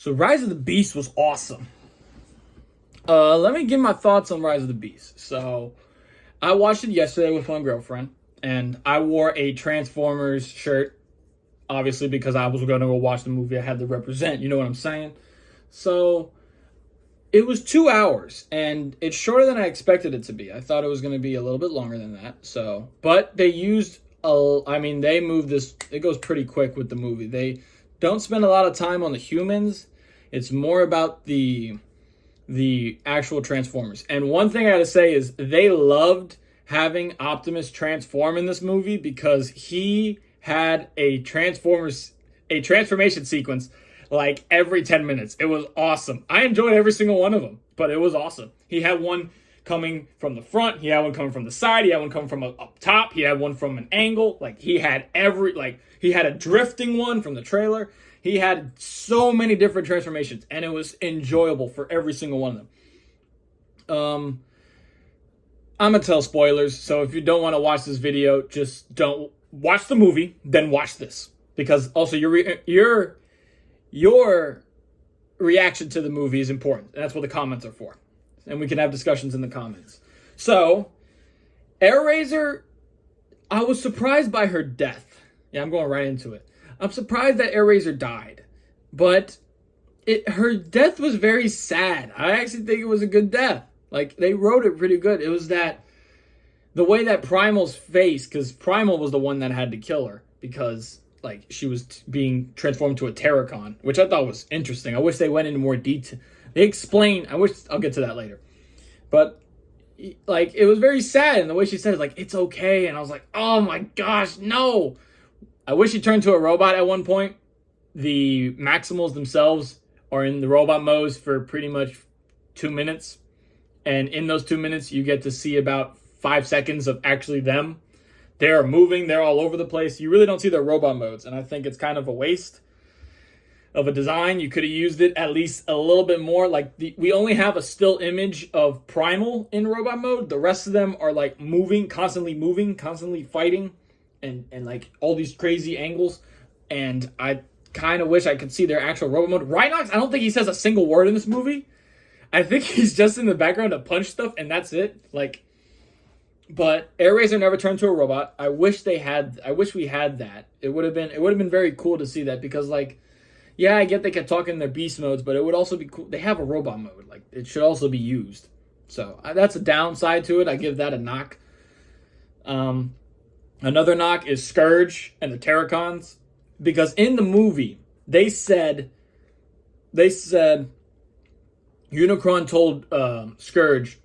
So Rise of the Beast was awesome. Let me give my thoughts on Rise of the Beast. So I watched it yesterday with my girlfriend, and I wore a Transformers shirt, obviously because I was going to go watch the movie. I had to represent, you know what I'm saying? So it was 2 hours, and it's shorter than I expected it to be. I thought it was going to be a little bit longer than that. So, but they used they moved this. It goes pretty quick with the movie. They don't spend a lot of time on the humans. It's more about the actual Transformers. And one thing I gotta say is they loved having Optimus transform in this movie because he had a transformation sequence like every 10 minutes. It was awesome. I enjoyed every single one of them, but it was awesome. He had one coming from the front, he had one coming from the side, he had one coming from up top, he had one from an angle. Like he had he had a drifting one from the trailer. He had so many different transformations, and it was enjoyable for every single one of them. I'm going to tell spoilers, so if you don't want to watch this video, just don't watch the movie, then watch this. Because also your reaction to the movie is important. That's what the comments are for. And we can have discussions in the comments. So, Airazor, I was surprised by her death. Yeah, I'm going right into it. I'm surprised that Airazor died, but her death was very sad. I actually think it was a good death. Like, they wrote it pretty good. It was the way that Primal's face, because Primal was the one that had to kill her, because, like, she was being transformed to a Terracon, which I thought was interesting. I wish they went into more detail. I'll get to that later. But, like, it was very sad, and the way she said it, like, it's okay, and I was like, oh my gosh, no! I wish he turned to a robot at one point. The Maximals themselves are in the robot modes for pretty much 2 minutes. And in those 2 minutes, you get to see about 5 seconds of actually them. They're moving. They're all over the place. You really don't see their robot modes. And I think it's kind of a waste of a design. You could have used it at least a little bit more. Like we only have a still image of Primal in robot mode. The rest of them are like moving, constantly fighting. And like all these crazy angles, and I kind of wish I could see their actual robot mode. Rhinox, I don't think he says a single word in this movie. I think he's just in the background to punch stuff, and that's it. Like, but Airazor never turned to a robot. I wish we had that. It would have been very cool to see that, because like, yeah, I get they kept talking in their beast modes, but it would also be cool. They have a robot mode. Like, it should also be used. So that's a downside to it. I give that a knock. Another knock is Scourge and the Terracons, because in the movie they said Unicron told Scourge,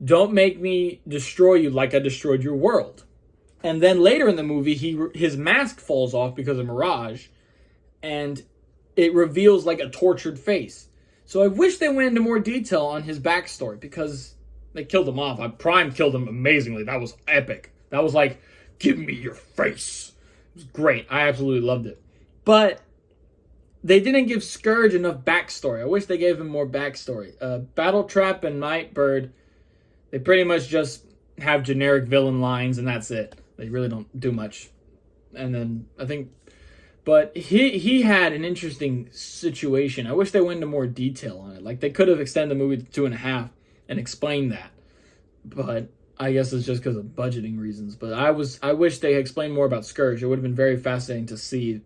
"Don't make me destroy you like I destroyed your world." And then later in the movie, his mask falls off because of Mirage, and it reveals like a tortured face. So I wish they went into more detail on his backstory, because they killed him off. Prime killed him amazingly. That was epic. That was like, give me your face. It was great. I absolutely loved it. But they didn't give Scourge enough backstory. I wish they gave him more backstory. Battletrap and Nightbird, they pretty much just have generic villain lines, and that's it. They really don't do much. And then I think, but he had an interesting situation. I wish they went into more detail on it. Like, they could have extended the movie to 2.5 and explained that. But I guess it's just because of budgeting reasons. But I wish they explained more about Scourge. It would have been very fascinating to see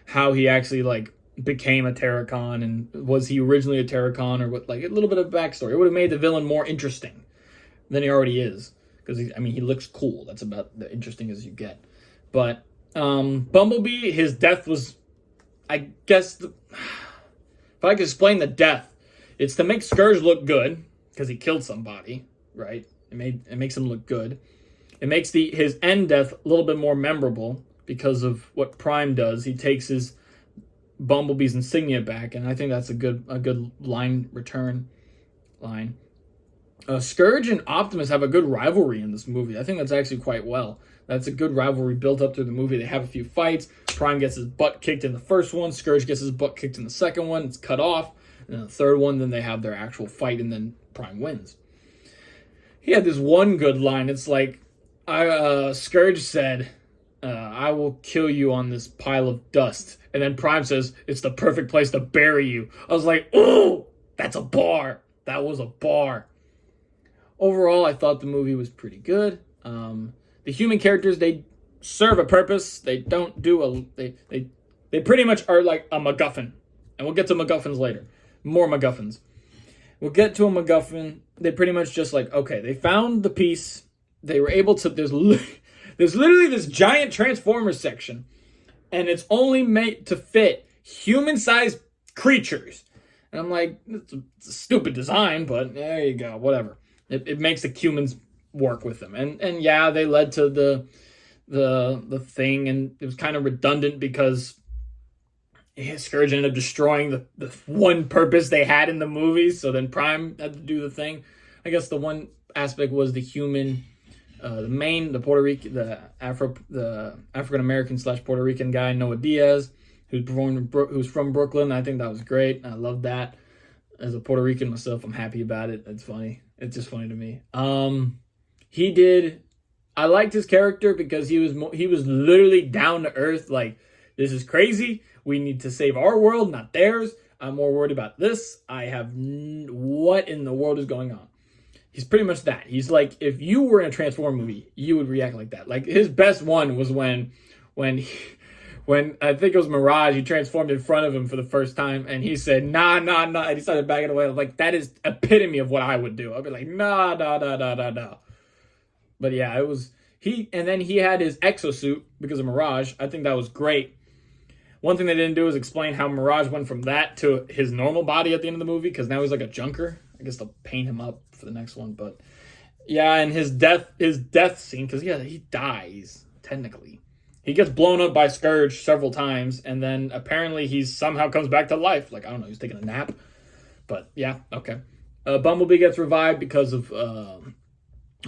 how he actually like became a Terracon, and was he originally a Terracon, or what, like a little bit of backstory. It would have made the villain more interesting than he already is, because he looks cool. That's about the interesting as you get. But Bumblebee, his death was, I guess, if I could explain the death, it's to make Scourge look good because he killed somebody. Right? It makes him look good. It makes his end death a little bit more memorable because of what Prime does. He takes his Bumblebee's insignia back, and I think that's a good return line. Scourge and Optimus have a good rivalry in this movie. I think that's actually quite well. That's a good rivalry built up through the movie. They have a few fights. Prime gets his butt kicked in the first one. Scourge gets his butt kicked in the second one. It's cut off. And then the third one, then they have their actual fight, and then Prime wins. He had this one good line. It's like, Scourge said, I will kill you on this pile of dust. And then Prime says, it's the perfect place to bury you. I was like, oh, that's a bar. That was a bar. Overall, I thought the movie was pretty good. The human characters, they serve a purpose. They don't do they pretty much are like a MacGuffin. And we'll get to MacGuffins later. More MacGuffins. We'll get to a MacGuffin. They pretty much just like, okay, they found the piece. They were able to, there's literally this giant Transformers section. And it's only made to fit human-sized creatures. And I'm like, it's a stupid design, but there you go, whatever. It makes the humans work with them. And yeah, they led to the thing, and it was kind of redundant because Scourge ended up destroying the one purpose they had in the movie, so then Prime had to do the thing. I guess the one aspect was the human, the Puerto Rican, the African American / Puerto Rican guy, Noah Diaz, who's from Brooklyn. I think that was great. I love that. As a Puerto Rican myself, I'm happy about it. It's funny. It's just funny to me. I liked his character because he was literally down to earth. Like, this is crazy. We need to save our world, not theirs. I'm more worried about this. What in the world is going on? He's pretty much that. He's like, if you were in a Transformer movie, you would react like that. Like, his best one was when I think it was Mirage, he transformed in front of him for the first time, and he said, nah, and he started backing away. Like, that is epitome of what I would do. I'd be like, nah. But yeah, and then he had his exosuit because of Mirage. I think that was great. One thing they didn't do is explain how Mirage went from that to his normal body at the end of the movie, because now he's like a junker. I guess they'll paint him up for the next one, but yeah, and his death scene, because yeah, he dies, technically. He gets blown up by Scourge several times, and then apparently he somehow comes back to life. Like, I don't know, he's taking a nap. But yeah, okay. Bumblebee gets revived because of a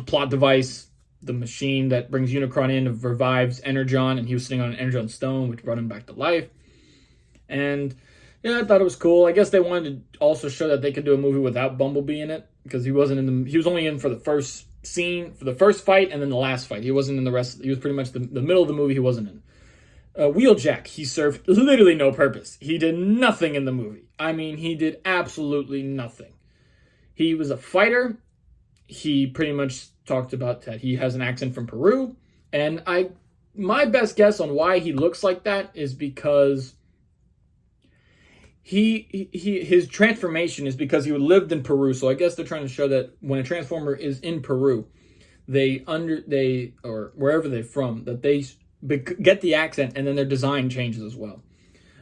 plot device. The machine that brings Unicron in revives Energon, and he was sitting on an Energon stone, which brought him back to life. And yeah, I thought it was cool. I guess they wanted to also show that they could do a movie without Bumblebee in it, because he was only in for the first scene, for the first fight, and then the last fight. He wasn't in the rest. He was pretty much the middle of the movie he wasn't in. Wheeljack, he served literally no purpose. He did nothing in the movie. I mean, he did absolutely nothing. He was a fighter. He pretty much talked about that he has an accent from Peru, and my best guess on why he looks like that is because his transformation is because he lived in Peru. So I guess they're trying to show that when a Transformer is in Peru, or wherever they're from, that they get the accent, and then their design changes as well.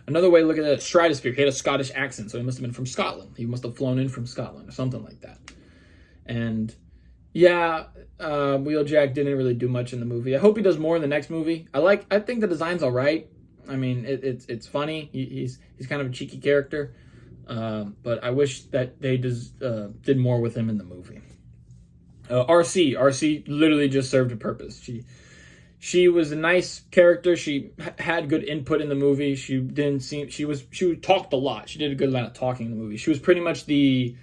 Another way to look at it, Stratosphere, he had a Scottish accent, so he must have been from Scotland. He must have flown in from Scotland or something like that. And yeah, Wheeljack didn't really do much in the movie. I hope he does more in the next movie. I think the design's all right. I mean, it's funny. He's kind of a cheeky character, but I wish that they did more with him in the movie. RC literally just served a purpose. She was a nice character. She had good input in the movie. She talked a lot. She did a good amount of talking in the movie. She was pretty much the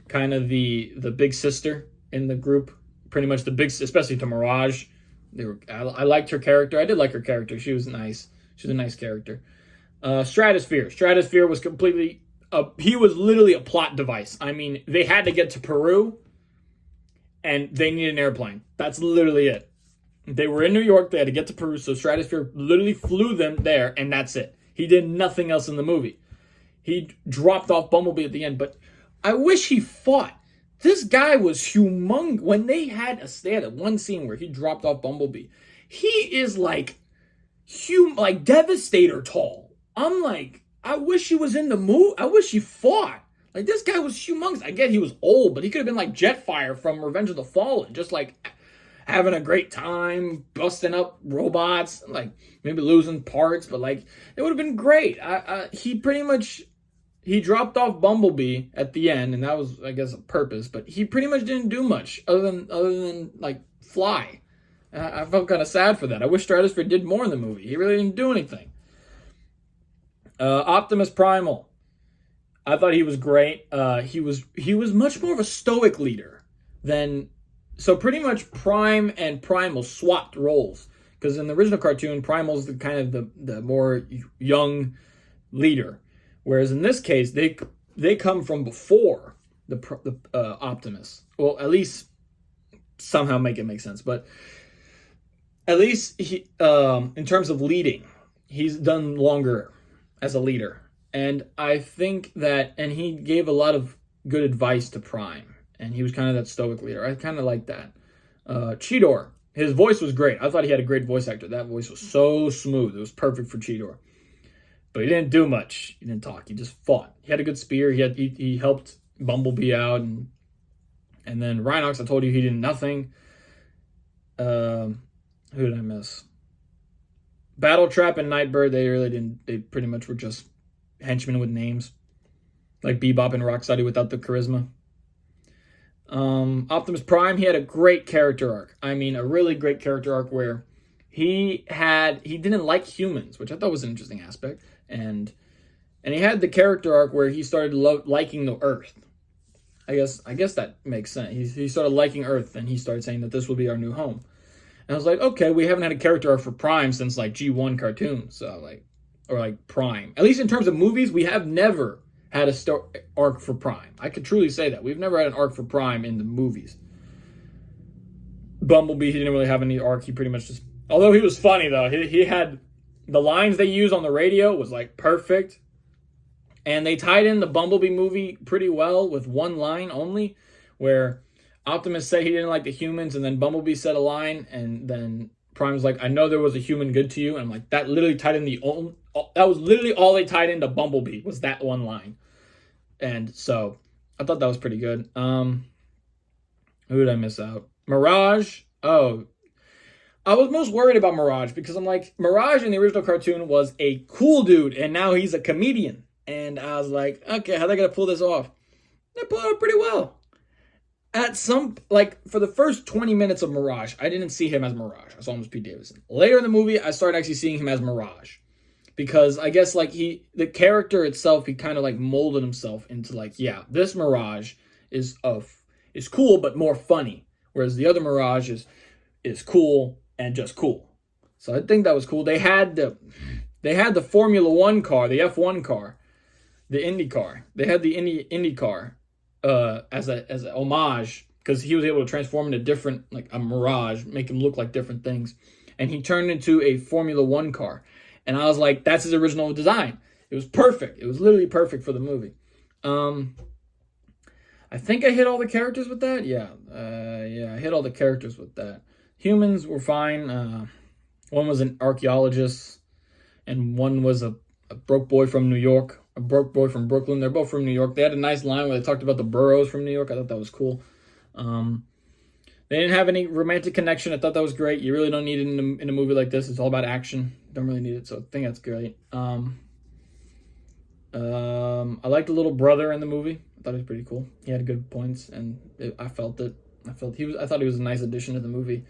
big sister in the group. Pretty much especially to Mirage. I liked her character. I did like her character. She was nice. She was a nice character. Stratosphere was completely... he was literally a plot device. I mean, they had to get to Peru, and they needed an airplane. That's literally it. They were in New York. They had to get to Peru, so Stratosphere literally flew them there, and that's it. He did nothing else in the movie. He dropped off Bumblebee at the end, but I wish he fought. This guy was humongous. When they had one scene where he dropped off Bumblebee, he is like Devastator tall. I'm like, I wish he was in the movie. I wish he fought. Like, this guy was humongous. I get he was old, but he could have been like Jetfire from Revenge of the Fallen, just like having a great time, busting up robots, like maybe losing parts, but like it would have been great. He dropped off Bumblebee at the end, and that was, I guess, a purpose, but he pretty much didn't do much other than like fly. I felt kind of sad for that. I wish Stratosphere did more in the movie. He really didn't do anything. Optimus Primal. I thought he was great. He was much more of a stoic leader than... So pretty much Prime and Primal swapped roles. Because in the original cartoon, Primal's the kind of the more young leader, whereas in this case, they come from before the Optimus. Well, at least somehow make it make sense, but at least he, in terms of leading, he's done longer as a leader, and I think that, and he gave a lot of good advice to Prime, and he was kind of that stoic leader. I kind of like that. Cheetor, his voice was great. I thought he had a great voice actor. That voice was so smooth. It was perfect for Cheetor. But he didn't do much. He didn't talk. He just fought. He had a good spear. He helped Bumblebee out, and then Rhinox, I told you he did nothing. Who did I miss? Battletrap and Nightbird, they really didn't. They pretty much were just henchmen with names, like Bebop and Rocksteady without the charisma. Optimus Prime, he had a great character arc. I mean, a really great character arc where he didn't like humans, which I thought was an interesting aspect, and he had the character arc where he started liking the Earth. I guess that makes sense. He started liking Earth, and he started saying that this will be our new home. And I was like, okay, we haven't had a character arc for Prime since like G1 cartoons, so or Prime. At least in terms of movies, we have never had a arc for Prime. I could truly say that. We've never had an arc for Prime in the movies. Bumblebee, he didn't really have any arc. He pretty much just... Although he was funny, though. He had... The lines they used on the radio was, like, perfect. And they tied in the Bumblebee movie pretty well with one line only, where Optimus said he didn't like the humans, and then Bumblebee said a line, and then Prime was like, I know there was a human good to you. And I'm like, that literally tied in that was literally all they tied into Bumblebee, was that one line. And so I thought that was pretty good. Who did I miss out? Mirage. Oh, I was most worried about Mirage because I'm like, Mirage in the original cartoon was a cool dude, and now he's a comedian. And I was like, okay, how are they going to pull this off? They pulled it off pretty well. For the first 20 minutes of Mirage, I didn't see him as Mirage. I saw him as Pete Davidson. Later in the movie, I started actually seeing him as Mirage. Because I guess, the character itself, he kind of, molded himself into, this Mirage is cool, but more funny. Whereas the other Mirage is cool and just cool. So I think that was cool. They had the Formula One car, the F1 car, the Indy car. They had the Indy car as an homage, because he was able to transform into different, a Mirage, make him look like different things. And he turned into a Formula One car. And I was like, that's his original design. It was perfect. It was literally perfect for the movie. I think I hit all the characters with that. Yeah, I hit all the characters with that. Humans were fine. One was an archaeologist, and one was a broke boy from New York, a broke boy from Brooklyn. They're both from New York. They had a nice line where they talked about the boroughs from New York. I thought that was cool. They didn't have any romantic connection. I thought that was great. You really don't need it in a movie like this. It's all about action. Don't really need it, so I think that's great. I liked the little brother in the movie. I thought he was pretty cool. He had good points, and I thought he was a nice addition to the movie.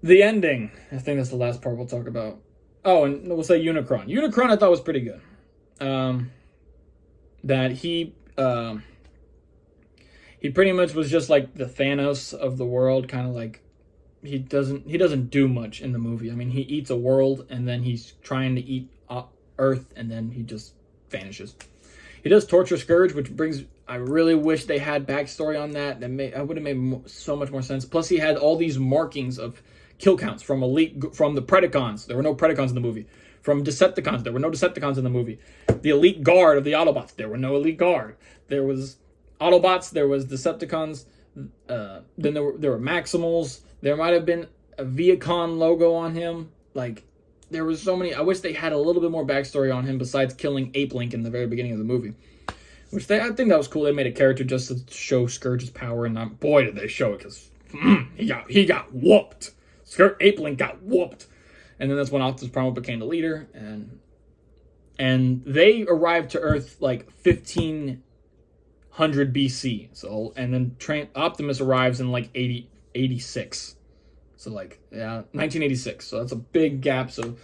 The ending, I think that's the last part we'll talk about. Oh, and we'll say Unicron. Unicron I thought was pretty good. That he pretty much was just like the Thanos of the world, kind of like he doesn't do much in the movie. I mean, he eats a world, and then he's trying to eat Earth, and then he just vanishes. He does torture Scourge, which brings... I really wish they had backstory on that. I would have made so much more sense. Plus, he had all these markings of kill counts from the Predacons. There were no Predacons in the movie. From Decepticons, there were no Decepticons in the movie. The elite guard of the Autobots, there were no elite guard. There was Autobots, there was Decepticons, then there were Maximals. There might have been a Viacom logo on him. There was so many. I wish they had a little bit more backstory on him besides killing Ape Link in the very beginning of the movie. I think that was cool. They made a character just to show Scourge's power, and boy, did they show it, because he got whooped. Ape Link got whooped. And then that's when Optimus Prime became the leader, and they arrived to Earth 1500 BC. So, and then Optimus arrives in 86. So 1986. So that's a big gap. So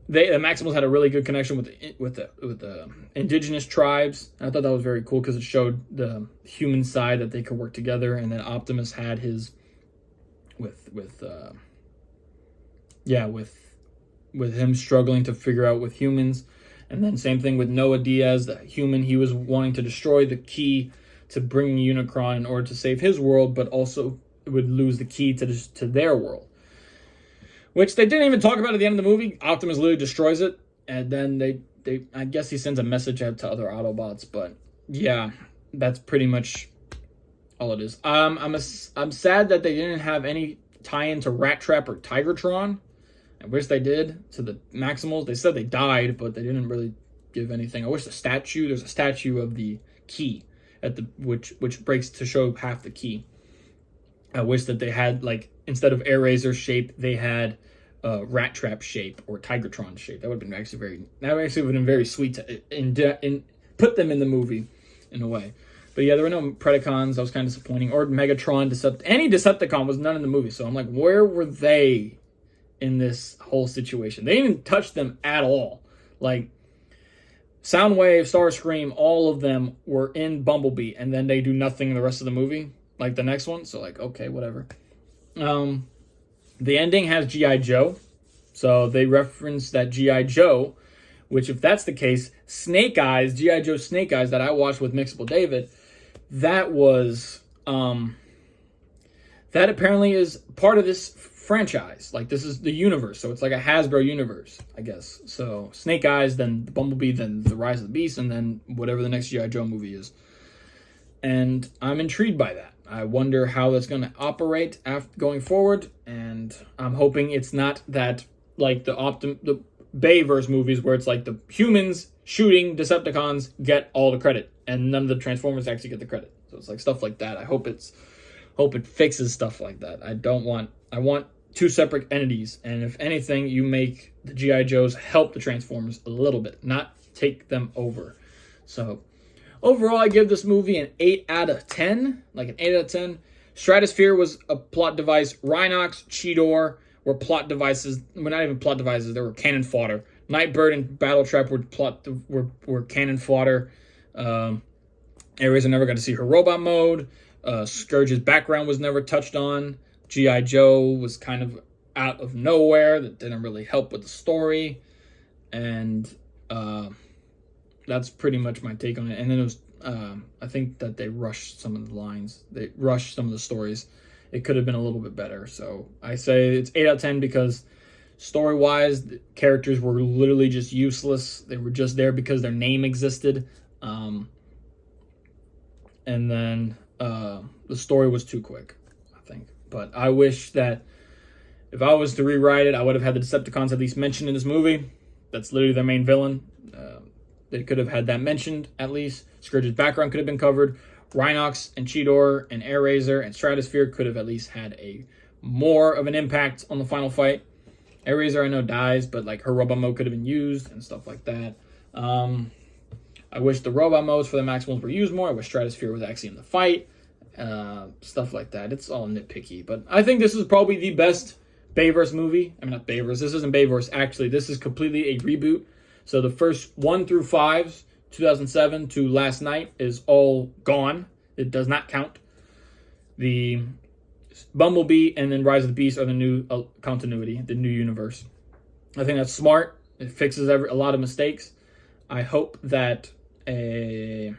the Maximals had a really good connection with the indigenous tribes. And I thought that was very cool because it showed the human side that they could work together. And then Optimus had his with yeah, with him struggling to figure out with humans. And then same thing with Noah Diaz, the human. He was wanting to destroy the key to bring Unicron in order to save his world, but also would lose the key to their world, which they didn't even talk about at the end of the movie. Optimus literally destroys it, and then they I guess he sends a message out to other Autobots. But yeah, that's pretty much all it is. I'm sad that they didn't have any tie-in to Rat Trap or Tigertron. I wish they did to the Maximals. They said they died, but they didn't really give anything. I wish there's a statue of the key at the which breaks to show half the key. I wish that they had, like, instead of Airazor shape, they had Rat Trap shape or Tigertron shape. That would have been very sweet to put them in the movie in a way. But yeah, there were no Predacons. That was kind of disappointing. Or Megatron, any Decepticon was none in the movie. So I'm like, where were they in this whole situation? They didn't touch them at all. Like, Soundwave, Starscream, all of them were in Bumblebee, and then they do nothing in the rest of the movie, like the next one. So, like, okay, whatever. The ending has G.I. Joe. So they reference that G.I. Joe, which, if that's the case, Snake Eyes, G.I. Joe Snake Eyes that I watched with Mixable David, that was, that apparently is part of this franchise. Like, this is the universe, so it's like a Hasbro universe, I guess. So Snake Eyes, then the Bumblebee, then the Rise of the Beast, and then whatever the next G.I. Joe movie is. And I'm intrigued by that. I wonder how that's going to operate going forward, and I'm hoping it's not that, like the Bayverse movies, where it's like the humans shooting Decepticons get all the credit and none of the Transformers actually get the credit. So it's like stuff like that. I hope it fixes stuff like that. I want two separate entities, and if anything, you make the G.I. Joes help the Transformers a little bit, not take them over. So overall, I give this movie an 8 out of 10, like an 8 out of 10. Stratosphere was a plot device. Rhinox, Cheetor were plot devices. Well, not even plot devices. They were cannon fodder. Nightbird and Battletrap were cannon fodder. Airazor never got to see her robot mode. Scourge's background was never touched on. G.I. Joe was kind of out of nowhere. That didn't really help with the story. And that's pretty much my take on it. And then it was, I think that they rushed some of the lines. They rushed some of the stories. It could have been a little bit better. So I say it's 8 out of 10 because story-wise, the characters were literally just useless. They were just there because their name existed. And then the story was too quick, I think. But I wish that if I was to rewrite it, I would have had the Decepticons at least mentioned in this movie. That's literally their main villain. They could have had that mentioned, at least. Scourge's background could have been covered. Rhinox and Cheetor and Airazor and Stratosphere could have at least had a more of an impact on the final fight. Airazor, I know, dies, but like her robot mode could have been used and stuff like that. I wish the robot modes for the Maximals were used more. I wish Stratosphere was actually in the fight. Stuff like that. It's all nitpicky. But I think this is probably the best Bayverse movie. I mean, not Bayverse. This isn't Bayverse, actually. This is completely a reboot. So the first 1 through 5, 2007 to last night, is all gone. It does not count. The Bumblebee and then Rise of the Beast are the new continuity, the new universe. I think that's smart. It fixes a lot of mistakes. I hope that they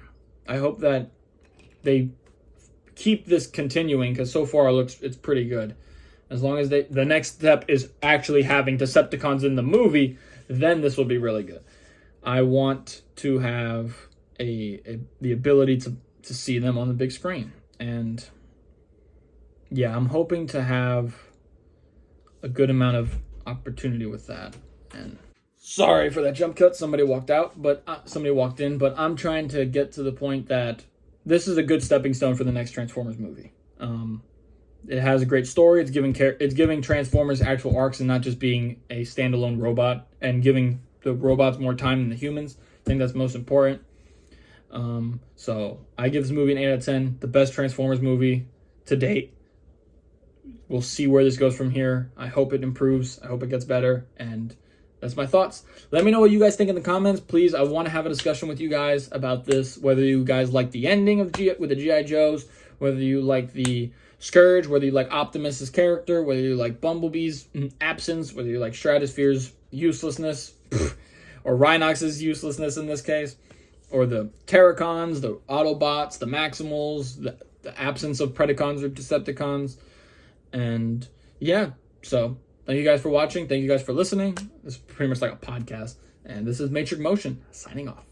keep this continuing, because so far it's pretty good. As long as the next step is actually having Decepticons in the movie, then this will be really good. I want to have the ability to see them on the big screen. And yeah, I'm hoping to have a good amount of opportunity with that. And sorry for that jump cut. Somebody walked in, but I'm trying to get to the point that this is a good stepping stone for the next Transformers movie. It has a great story. It's giving Transformers actual arcs and not just being a standalone robot, and giving the robots more time than the humans. I think that's most important. So I give this movie an 8 out of 10. The best Transformers movie to date. We'll see where this goes from here. I hope it improves. I hope it gets better. And that's my thoughts. Let me know what you guys think in the comments. Please, I want to have a discussion with you guys about this. Whether you guys like the ending with the G.I. Joes, whether you like the Scourge, whether you like Optimus's character, whether you like Bumblebee's absence, whether you like Stratosphere's uselessness, or Rhinox's uselessness in this case, or the Terracons, the Autobots, the Maximals, the absence of Predacons or Decepticons. And yeah, so thank you guys for watching. Thank you guys for listening. This is pretty much like a podcast. And this is Matrix Motion signing off.